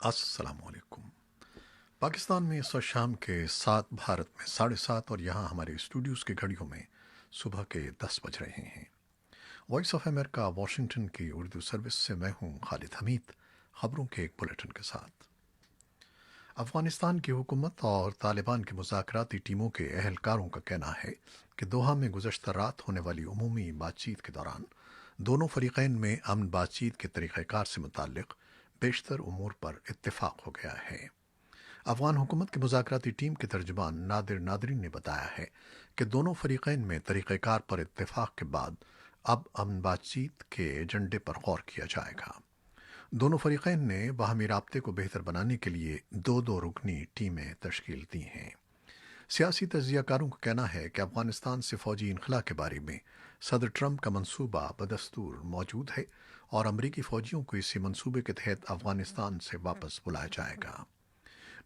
السلام علیکم۔ پاکستان میں اس وقت شام کے 7، بھارت میں 7:30 اور یہاں ہمارے اسٹوڈیوز کی گھڑیوں میں صبح کے 10 بج رہے ہیں۔ وائس آف امریکہ واشنگٹن کی اردو سروس سے میں ہوں خالد حمید، خبروں کے ایک بلیٹن کے ساتھ۔ افغانستان کی حکومت اور طالبان کی مذاکراتی ٹیموں کے اہلکاروں کا کہنا ہے کہ دوحہ میں گزشتہ رات ہونے والی عمومی بات چیت کے دوران دونوں فریقین میں امن بات چیت کے طریقہ کار سے متعلق بیشتر امور پر اتفاق ہو گیا ہے۔ افغان حکومت کی مذاکراتی ٹیم کے ترجمان نادر نادری نے بتایا ہے کہ دونوں فریقین میں طریقہ کار پر اتفاق کے بعد اب امن بات چیت کے ایجنڈے پر غور کیا جائے گا۔ دونوں فریقین نے باہمی رابطے کو بہتر بنانے کے لیے دو دو رکنی ٹیمیں تشکیل دی ہیں۔ سیاسی تجزیہ کاروں کا کہنا ہے کہ افغانستان سے فوجی انخلا کے بارے میں صدر ٹرمپ کا منصوبہ بدستور موجود ہے اور امریکی فوجیوں کو اسی منصوبے کے تحت افغانستان سے واپس بلایا جائے گا۔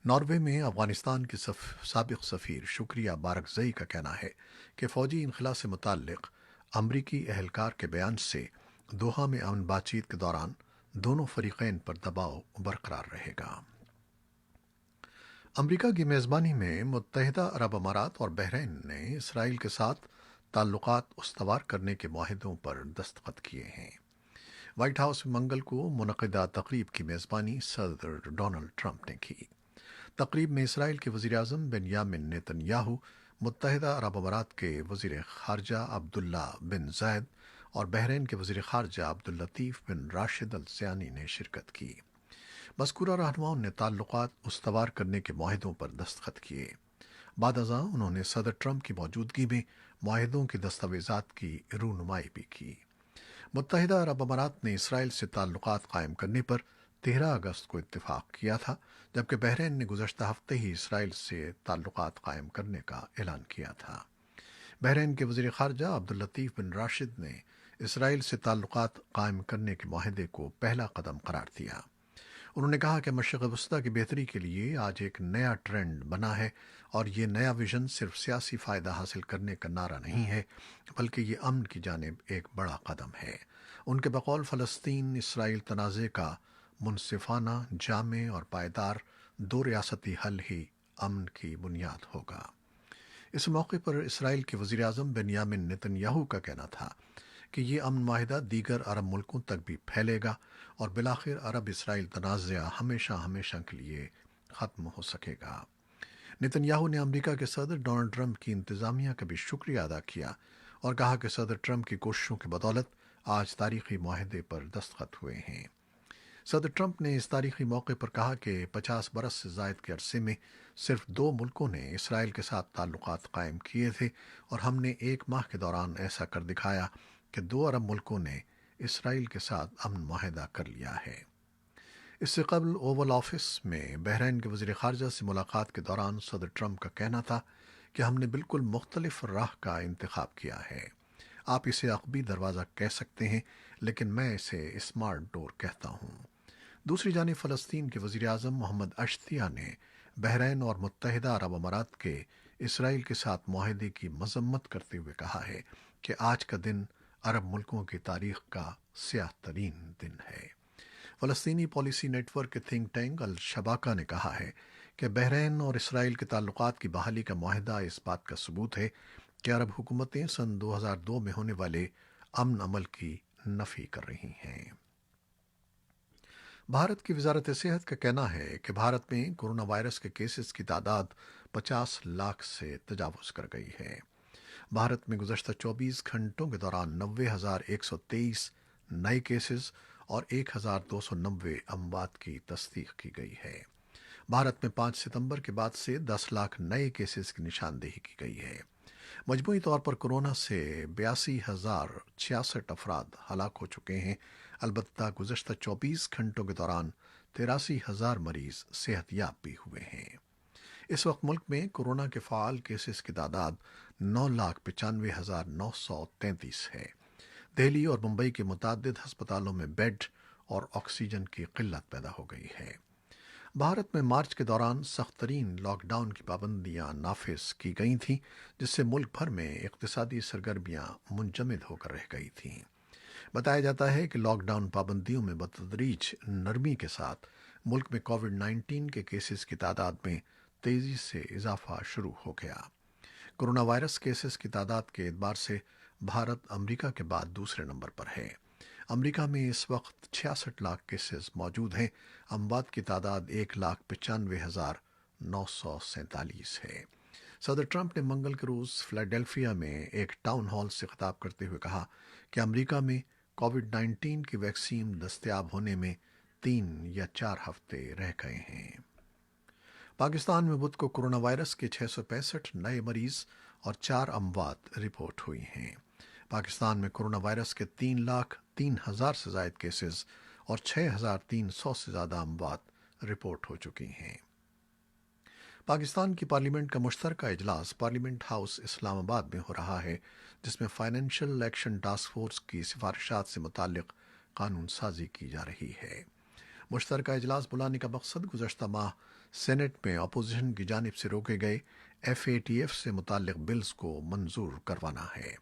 ناروے میں افغانستان کے سابق سفیر شکریہ بارکزئی کا کہنا ہے کہ فوجی انخلا سے متعلق امریکی اہلکار کے بیان سے دوحہ میں امن بات چیت کے دوران دونوں فریقین پر دباؤ برقرار رہے گا۔ امریکہ کی میزبانی میں متحدہ عرب امارات اور بحرین نے اسرائیل کے ساتھ تعلقات استوار کرنے کے معاہدوں پر دستخط کیے ہیں۔ وائٹ ہاؤس میں منگل کو منعقدہ تقریب کی میزبانی صدر ڈونلڈ ٹرمپ نے کی۔ تقریب میں اسرائیل کے وزیر اعظم بنیامن نیتن یاہو، متحدہ عرب امارات کے وزیر خارجہ عبداللہ بن زائد اور بحرین کے وزیر خارجہ عبداللطیف بن راشد الثانی نے شرکت کی۔ مذکورہ رہنماؤں نے تعلقات استوار کرنے کے معاہدوں پر دستخط کیے۔ بعد ازاں انہوں نے صدر ٹرمپ کی موجودگی میں معاہدوں کے دستاویزات کی رونمائی بھی کی۔ متحدہ عرب امارات نے اسرائیل سے تعلقات قائم کرنے پر 13 اگست کو اتفاق کیا تھا، جبکہ بحرین نے گزشتہ ہفتے ہی اسرائیل سے تعلقات قائم کرنے کا اعلان کیا تھا۔ بحرین کے وزیر خارجہ عبداللطیف بن راشد نے اسرائیل سے تعلقات قائم کرنے کے معاہدے کو پہلا قدم قرار دیا۔ انہوں نے کہا کہ مشرق وسطیٰ کی بہتری کے لیے آج ایک نیا ٹرینڈ بنا ہے اور یہ نیا ویژن صرف سیاسی فائدہ حاصل کرنے کا نعرہ نہیں ہے، بلکہ یہ امن کی جانب ایک بڑا قدم ہے۔ ان کے بقول فلسطین اسرائیل تنازع کا منصفانہ، جامع اور پائیدار دو ریاستی حل ہی امن کی بنیاد ہوگا۔ اس موقع پر اسرائیل کے وزیر اعظم بنیامن نیتن یاہو کا کہنا تھا کہ یہ امن معاہدہ دیگر عرب ملکوں تک بھی پھیلے گا اور بالآخر عرب اسرائیل تنازع ہمیشہ ہمیشہ کے لیے ختم ہو سکے گا۔ نیتن یاہو نے امریکہ کے صدر ڈونلڈ ٹرمپ کی انتظامیہ کا بھی شکریہ ادا کیا اور کہا کہ صدر ٹرمپ کی کوششوں کی بدولت آج تاریخی معاہدے پر دستخط ہوئے ہیں۔ صدر ٹرمپ نے اس تاریخی موقع پر کہا کہ 50 برس سے زائد کے عرصے میں صرف دو ملکوں نے اسرائیل کے ساتھ تعلقات قائم کیے تھے اور ہم نے ایک ماہ کے دوران ایسا کر دکھایا کہ دو عرب ملکوں نے اسرائیل کے ساتھ امن معاہدہ کر لیا ہے۔ اس سے قبل اوول آفس میں بحرین کے وزیر خارجہ سے ملاقات کے دوران صدر ٹرمپ کا کہنا تھا کہ ہم نے بالکل مختلف راہ کا انتخاب کیا ہے۔ آپ اسے عقبی دروازہ کہہ سکتے ہیں، لیکن میں اسے اسمارٹ ڈور کہتا ہوں۔ دوسری جانب فلسطین کے وزیر اعظم محمد اشتیاہ نے بحرین اور متحدہ عرب امارات کے اسرائیل کے ساتھ معاہدے کی مذمت کرتے ہوئے کہا ہے کہ آج کا دن عرب ملکوں کی تاریخ کا سیاہ ترین دن ہے۔ فلسطینی پالیسی نیٹ ورک کے تھنک ٹینک الشباکہ نے کہا ہے کہ بحرین اور اسرائیل کے تعلقات کی بحالی کا معاہدہ اس بات کا ثبوت ہے کہ عرب حکومتیں سن 2002 میں ہونے والے امن عمل کی نفی کر رہی ہیں۔ بھارت کی وزارت صحت کا کہنا ہے کہ بھارت میں کورونا وائرس کے کیسز کی تعداد 50 لاکھ سے تجاوز کر گئی ہے۔ بھارت میں گزشتہ 24 گھنٹوں کے دوران 90,123 نئے کیسز اور 1,290 اموات کی تصدیق کی گئی ہے۔ بھارت میں 5 ستمبر کے بعد سے 10 لاکھ نئے کیسز کی نشاندہی کی گئی ہے۔ مجموعی طور پر کورونا سے 82,066 افراد ہلاک ہو چکے ہیں، البتہ گزشتہ 24 گھنٹوں کے دوران 83,000 مریض صحت یاب بھی ہوئے ہیں۔ اس وقت ملک میں کورونا کے فعال کیسز کی تعداد 9,95,933 ہے۔ دہلی اور ممبئی کے متعدد ہسپتالوں میں بیڈ اور آکسیجن کی قلت پیدا ہو گئی ہے۔ بھارت میں مارچ کے دوران سخت ترین لاک ڈاؤن کی پابندیاں نافذ کی گئی تھیں، جس سے ملک بھر میں اقتصادی سرگرمیاں منجمد ہو کر رہ گئی تھیں۔ بتایا جاتا ہے کہ لاک ڈاؤن پابندیوں میں بتدریج نرمی کے ساتھ ملک میں کووڈ 19 کے کیسز کی تعداد میں تیزی سے اضافہ شروع ہو گیا۔ کرونا وائرس کیسز کی تعداد کے اعتبار سے بھارت امریکہ کے بعد دوسرے نمبر پر ہے۔ امریکہ میں اس وقت 66 لاکھ کیسز موجود ہیں۔ اموات کی تعداد 1,95,947 ہے۔ صدر ٹرمپ نے منگل کے روز فلاڈیلفیا میں ایک ٹاؤن ہال سے خطاب کرتے ہوئے کہا کہ امریکہ میں کووڈ 19 کی ویکسین دستیاب ہونے میں 3 یا 4 ہفتے رہ گئے ہیں۔ پاکستان میں بدھ کو کرونا وائرس کے 665 نئے مریض اور 4 اموات رپورٹ ہوئی ہیں۔ پاکستان میں کرونا وائرس کے 3,03,000 سے زائد کیسز اور 6,300 سے زیادہ اموات رپورٹ ہو چکی ہیں۔ پاکستان کی پارلیمنٹ کا مشترکہ اجلاس پارلیمنٹ ہاؤس اسلام آباد میں ہو رہا ہے، جس میں فائنینشل ایکشن ٹاسک فورس کی سفارشات سے متعلق قانون سازی کی جا رہی ہے۔ مشترکہ اجلاس بلانے کا مقصد گزشتہ ماہ سینٹ میں اپوزیشن کی جانب سے روکے گئے FATF سے متعلق بلز کو منظور کروانا ہے۔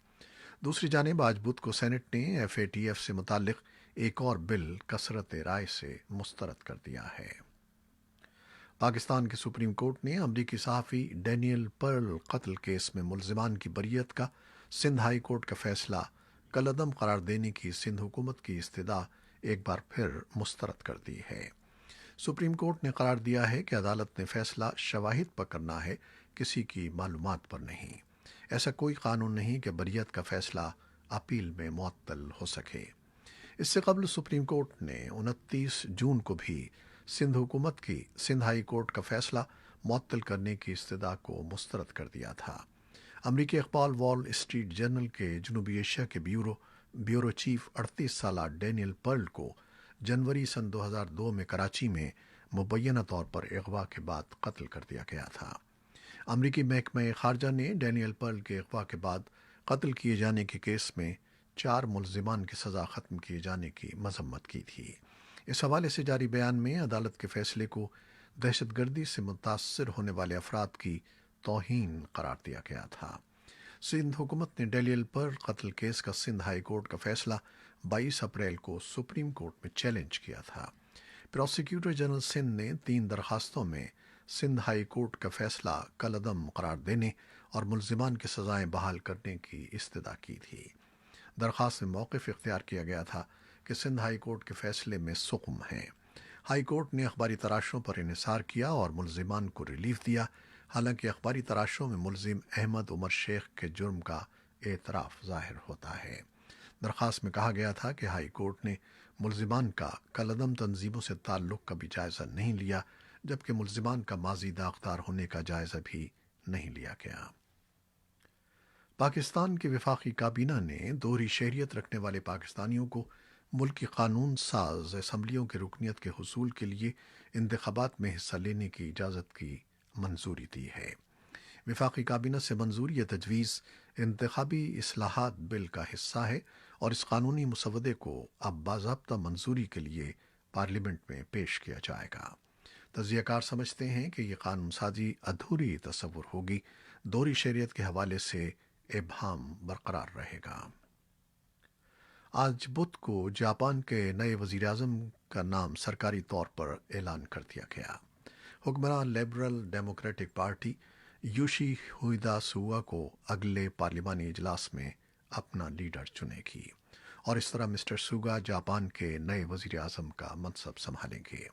دوسری جانب آج بدھ کو سینٹ نے FATF سے متعلق ایک اور بل کثرت رائے سے مسترد کر دیا ہے۔ پاکستان کی سپریم کورٹ نے امریکی صحافی ڈینیل پرل قتل کیس میں ملزمان کی بریت کا سندھ ہائی کورٹ کا فیصلہ کالعدم قرار دینے کی سندھ حکومت کی استدعا ایک بار پھر مسترد کر دی ہے۔ سپریم کورٹ نے قرار دیا ہے کہ عدالت نے فیصلہ شواہد پر کرنا ہے، کسی کی معلومات پر نہیں۔ ایسا کوئی قانون نہیں کہ بریت کا فیصلہ اپیل میں معطل ہو سکے۔ اس سے قبل سپریم کورٹ نے 29 جون کو بھی سندھ حکومت کی سندھ ہائی کورٹ کا فیصلہ معطل کرنے کی استدعا کو مسترد کر دیا تھا۔ امریکی اخبار وال اسٹریٹ جرنل کے جنوبی ایشیا کے بیورو چیف 38 سالہ ڈینیل پرل کو جنوری سن 2002 میں کراچی میں مبینہ طور پر اغوا کے بعد قتل کر دیا گیا تھا۔ امریکی محکمہ خارجہ نے ڈینیل پرل کے اغوا کے بعد قتل کیے جانے کے کیس میں 4 ملزمان کی سزا ختم کیے جانے کی مذمت کی تھی۔ اس حوالے سے جاری بیان میں عدالت کے فیصلے کو دہشت گردی سے متاثر ہونے والے افراد کی توہین قرار دیا گیا تھا۔ سندھ حکومت نے ڈینیل پرل قتل کیس کا سندھ ہائی کورٹ کا فیصلہ 22 اپریل کو سپریم کورٹ میں چیلنج کیا تھا۔ پروسیکیوٹر جنرل سندھ نے 3 درخواستوں میں سندھ ہائی کورٹ کا فیصلہ کالعدم قرار دینے اور ملزمان کی سزائیں بحال کرنے کی استدعا کی تھی۔ درخواست میں موقف اختیار کیا گیا تھا کہ سندھ ہائی کورٹ کے فیصلے میں سقم ہے۔ ہائی کورٹ نے اخباری تراشوں پر انحصار کیا اور ملزمان کو ریلیف دیا، حالانکہ اخباری تراشوں میں ملزم احمد عمر شیخ کے جرم کا اعتراف ظاہر ہوتا ہے۔ درخواست میں کہا گیا تھا کہ ہائی کورٹ نے ملزمان کا کالعدم تنظیموں سے تعلق کا بھی جائزہ نہیں لیا، جبکہ ملزمان کا ماضی داغدار ہونے کا جائزہ بھی نہیں لیا گیا۔ پاکستان کی وفاقی کابینہ نے دوہری شہریت رکھنے والے پاکستانیوں کو ملک کی قانون ساز اسمبلیوں کی رکنیت کے حصول کے لیے انتخابات میں حصہ لینے کی اجازت کی منظوری دی ہے۔ وفاقی کابینہ سے منظوری یہ تجویز انتخابی اصلاحات بل کا حصہ ہے اور اس قانونی مسودے کو اب باضابطہ منظوری کے لیے پارلیمنٹ میں پیش کیا جائے گا۔ تجزیہ کار سمجھتے ہیں کہ یہ قانون سازی ادھوری تصور ہوگی، دوہری شہریت کے حوالے سے ابہام برقرار رہے گا۔ آج بدھ کو جاپان کے نئے وزیر اعظم کا نام سرکاری طور پر اعلان کر دیا گیا۔ حکمران لبرل ڈیموکریٹک پارٹی یوشی ہوئیدا سوا کو اگلے پارلیمانی اجلاس میں اپنا لیڈر چنے گی اور اس طرح مسٹر سوگا جاپان کے نئے وزیر اعظم کا منصب سنبھالیں گے۔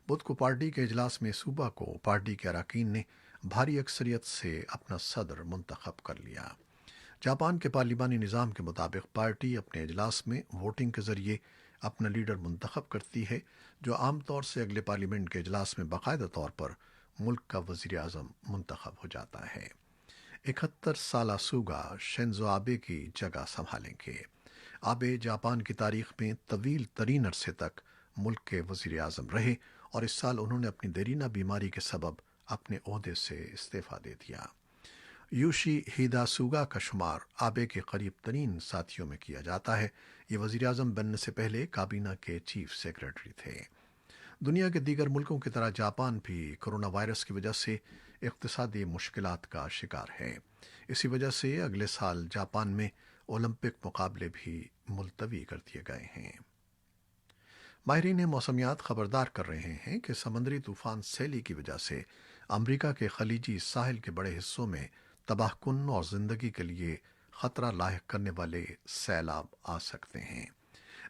بدھ کو پارٹی کے اجلاس میں صوبہ کو پارٹی کے اراکین نے بھاری اکثریت سے اپنا صدر منتخب کر لیا۔ جاپان کے پارلیمانی نظام کے مطابق پارٹی اپنے اجلاس میں ووٹنگ کے ذریعے اپنا لیڈر منتخب کرتی ہے، جو عام طور سے اگلے پارلیمنٹ کے اجلاس میں باقاعدہ طور پر ملک کا وزیر اعظم منتخب ہو جاتا ہے۔ 71 سالہ سوگا شنزو آبے کی جگہ سنبھالیں گے۔ آبے جاپان کی تاریخ میں طویل ترین عرصے تک ملک کے وزیر اعظم رہے اور اس سال انہوں نے اپنی دیرینہ بیماری کے سبب اپنے عہدے سے استعفیٰ دے دیا۔ یوشی ہیدا سوگا کا شمار آبے کے قریب ترین ساتھیوں میں کیا جاتا ہے۔ یہ وزیر اعظم بننے سے پہلے کابینہ کے چیف سیکرٹری تھے۔ دنیا کے دیگر ملکوں کی طرح جاپان بھی کرونا وائرس کی وجہ سے اقتصادی مشکلات کا شکار ہے۔ اسی وجہ سے اگلے سال جاپان میں اولمپک مقابلے بھی ملتوی کر دیے گئے ہیں۔ ماہرین موسمیات خبردار کر رہے ہیں کہ سمندری طوفان سیلی کی وجہ سے امریکہ کے خلیجی ساحل کے بڑے حصوں میں تباہ کن اور زندگی کے لیے خطرہ لاحق کرنے والے سیلاب آ سکتے ہیں۔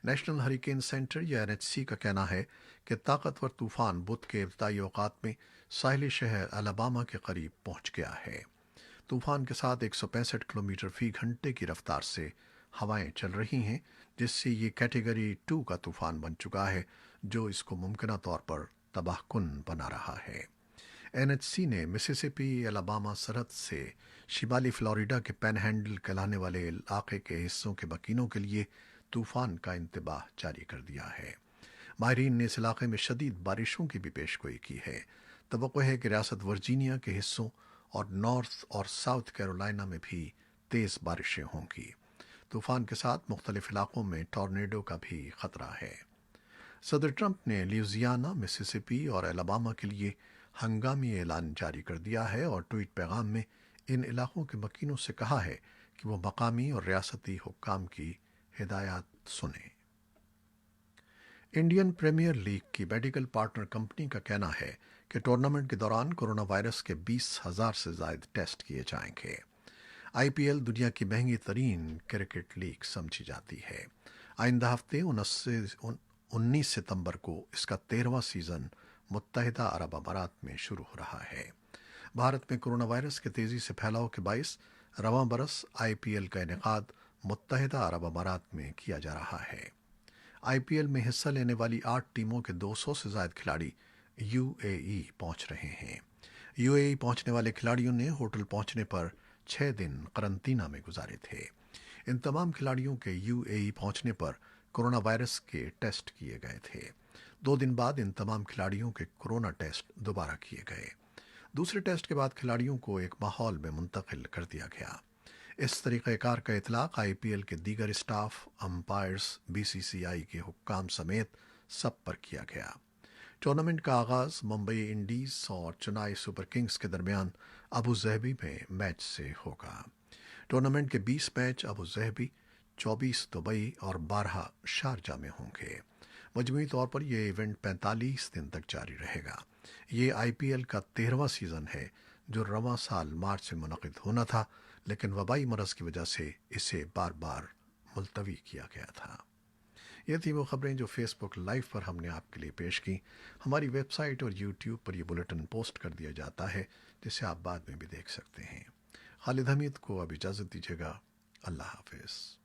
نیشنل ہریکین سینٹر یا NHC کا کہنا ہے کہ طاقتور طوفان بدھ کے ابتدائی اوقات میں ساحلی شہر الاباما کے قریب پہنچ گیا ہے۔ طوفان کے ساتھ 165 کلومیٹر فی گھنٹے کی رفتار سے ہوائیں چل رہی ہیں، جس سے یہ کیٹیگری 2 کا طوفان بن چکا ہے، جو اس کو ممکنہ طور پر تباہ کن بنا رہا ہے۔ NHC نے مسیسپی الاباما سرحد سے شمالی فلوریڈا کے پین ہینڈل کہلانے والے علاقے کے حصوں کے مکینوں کے لیے طوفان کا انتباہ جاری کر دیا ہے۔ ماہرین نے اس علاقے میں شدید بارشوں کی بھی پیشگوئی کی ہے۔ توقع ہے کہ ریاست ورجینیا کے حصوں اور نارتھ اور ساؤتھ کیرولائنا میں بھی تیز بارشیں ہوں گی۔ طوفان کے ساتھ مختلف علاقوں میں ٹورنیڈو کا بھی خطرہ ہے۔ صدر ٹرمپ نے لیوزیانا، مسیسپی اور الاباما کے لیے ہنگامی اعلان جاری کر دیا ہے اور ٹویٹ پیغام میں ان علاقوں کے مکینوں سے کہا ہے کہ وہ مقامی اور ریاستی حکام کی ہدایات سنیں۔ انڈین پریمیئر لیگ کی میڈیکل پارٹنر کمپنی کا کہنا ہے کہ ٹورنامنٹ کے دوران کورونا وائرس کے 20,000 سے زائد ٹیسٹ کیے جائیں گے۔ IPL دنیا کی مہنگی ترین کرکٹ لیگ سمجھی جاتی ہے۔ آئندہ ہفتے 19 ستمبر کو اس کا 13واں سیزن متحدہ عرب امارات میں شروع ہو رہا ہے۔ بھارت میں کورونا وائرس کے تیزی سے پھیلاؤ کے باعث رواں برس IPL کا انعقاد متحدہ عرب امارات میں کیا جا رہا ہے۔ IPL میں حصہ لینے والی 8 ٹیموں کے 200 سے زائد کھلاڑی UAE پہنچ رہے ہیں۔ UAE پہنچنے والے کھلاڑیوں نے ہوٹل پہنچنے پر 6 دن قرنطینہ میں گزارے تھے۔ ان تمام کھلاڑیوں کے UAE پہنچنے پر کورونا وائرس کے ٹیسٹ کیے گئے تھے۔ 2 دن بعد ان تمام کھلاڑیوں کے کورونا ٹیسٹ دوبارہ کیے گئے۔ دوسرے ٹیسٹ کے بعد کھلاڑیوں کو ایک ماحول میں منتقل کر دیا گیا۔ اس طریقہ کار کا اطلاق IPL کے دیگر اسٹاف، امپائرز، BCCI کے حکام سمیت سب پر کیا گیا۔ ٹورنامنٹ کا آغاز ممبئی انڈیز اور چنائی سپر کنگز کے درمیان ابو ظہبی میں میچ سے ہوگا۔ ٹورنامنٹ کے 20 میچ ابو ظہبی، 24 دبئی اور 12 شارجہ میں ہوں گے۔ مجموعی طور پر یہ ایونٹ 45 دن تک جاری رہے گا۔ یہ IPL کا 13واں سیزن ہے جو رواں سال مارچ میں منعقد ہونا تھا، لیکن وبائی مرض کی وجہ سے اسے بار بار ملتوی کیا گیا تھا۔ یہ تھی وہ خبریں جو فیس بک لائیو پر ہم نے آپ کے لیے پیش کی۔ ہماری ویب سائٹ اور یوٹیوب پر یہ بلیٹن پوسٹ کر دیا جاتا ہے، جسے آپ بعد میں بھی دیکھ سکتے ہیں۔ خالد حمید کو اب اجازت دیجیے گا۔ اللہ حافظ۔